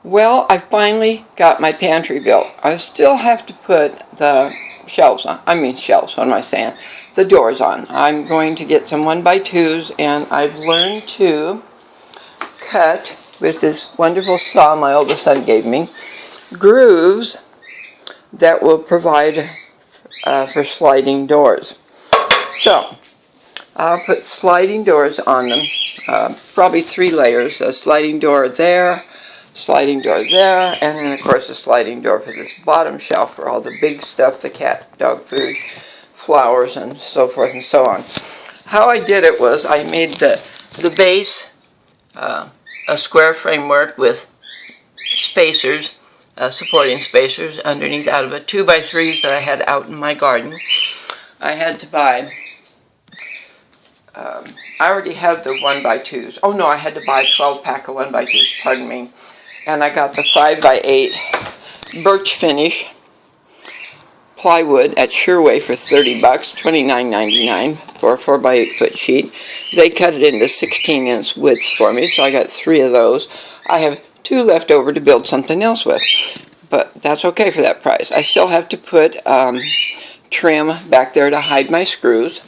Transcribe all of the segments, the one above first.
Well, I finally got my pantry built. I still have to put the shelves on. Shelves, what am I saying? The doors on. I'm going to get some 1x2s, and I've learned to cut with this wonderful saw my oldest son gave me grooves that will provide for sliding doors. So I'll put sliding doors on them, probably 3 layers, a sliding door there, sliding door there, and then of course a sliding door for this bottom shelf for all the big stuff, the cat, dog food, flowers, and so forth and so on. How I did it was I made the base a square framework with spacers, supporting spacers underneath out of a 2x3s that I had out in my garden. I had to buy, I already had the 1x2s. Oh no, I had to buy a 12-pack of 1x2s, pardon me. And I got the 5x8 Birch finish plywood at Shurway for $30, $29.99 for a 4x8 foot sheet. They cut it into 16-inch widths for me, so I got 3 of those. I have 2 left over to build something else with, but that's okay for that price. I still have to put trim back there to hide my screws.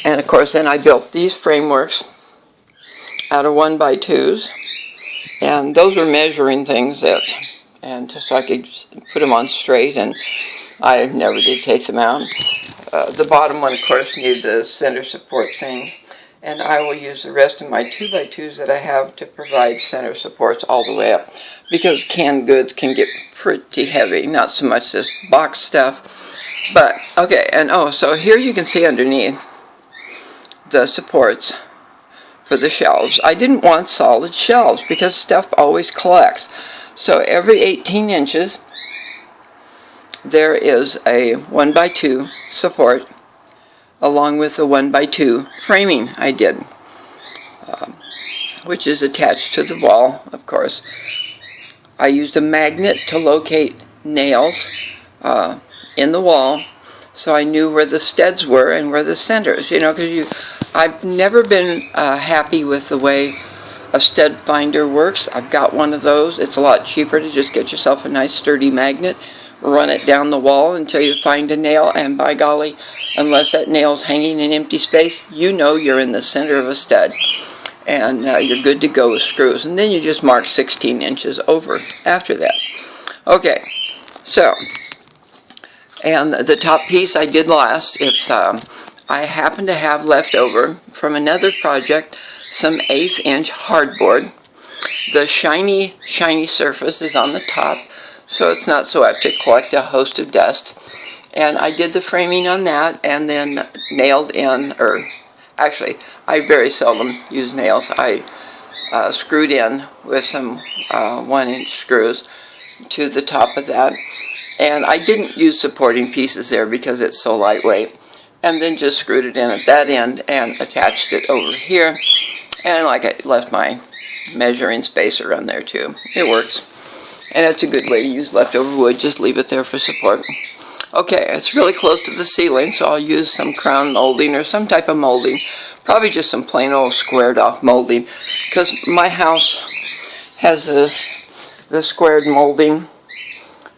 And of course then I built these frameworks out of 1x2s. And those are measuring things so I could put them on straight, and I never did take them out. The bottom one, of course, needed the center support thing, and I will use the rest of my 2x2s that I have to provide center supports all the way up, because canned goods can get pretty heavy, not so much this box stuff. But, okay, and so here you can see underneath the supports for the shelves. I didn't want solid shelves because stuff always collects. So every 18 inches there is a 1x2 support along with the 1x2 framing I did, which is attached to the wall, of course. I used a magnet to locate nails in the wall, so I knew where the studs were and where the centers, because I've never been happy with the way a stud finder works. I've got one of those. It's a lot cheaper to just get yourself a nice sturdy magnet, run it down the wall until you find a nail, and by golly, unless that nail's hanging in empty space, you're in the center of a stud, and you're good to go with screws. And then you just mark 16 inches over after that. Okay, so, and the top piece I did last, it's I happen to have left over from another project some 1/8 inch hardboard. The shiny surface is on the top, so it's not so apt to collect a host of dust. And I did the framing on that, and then nailed in, or actually, I very seldom use nails. I screwed in with some 1-inch screws to the top of that. And I didn't use supporting pieces there because it's so lightweight. And then just screwed it in at that end and attached it over here. And I left my measuring spacer on there too. It works. And it's a good way to use leftover wood. Just leave it there for support. Okay, it's really close to the ceiling, so I'll use some crown molding or some type of molding. Probably just some plain old squared off molding, because my house has the squared molding.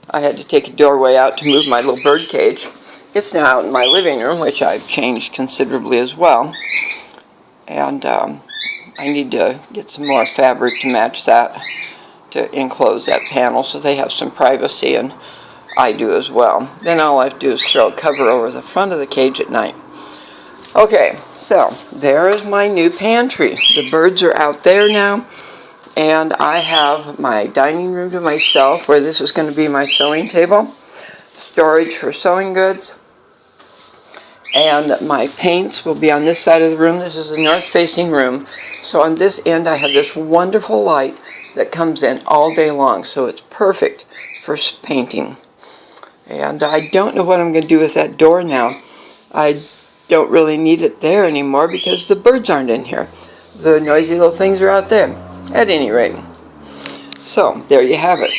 I had to take a doorway out to move my little bird cage. It's now out in my living room, which I've changed considerably as well. And I need to get some more fabric to match that, to enclose that panel so they have some privacy, and I do as well. Then all I have to do is throw a cover over the front of the cage at night. Okay, so there is my new pantry. The birds are out there now, and I have my dining room to myself, where this is going to be my sewing table, storage for sewing goods. And my paints will be on this side of the room. This is a north-facing room. So on this end, I have this wonderful light that comes in all day long. So it's perfect for painting. And I don't know what I'm going to do with that door now. I don't really need it there anymore because the birds aren't in here. The noisy little things are out there. At any rate. So, there you have it.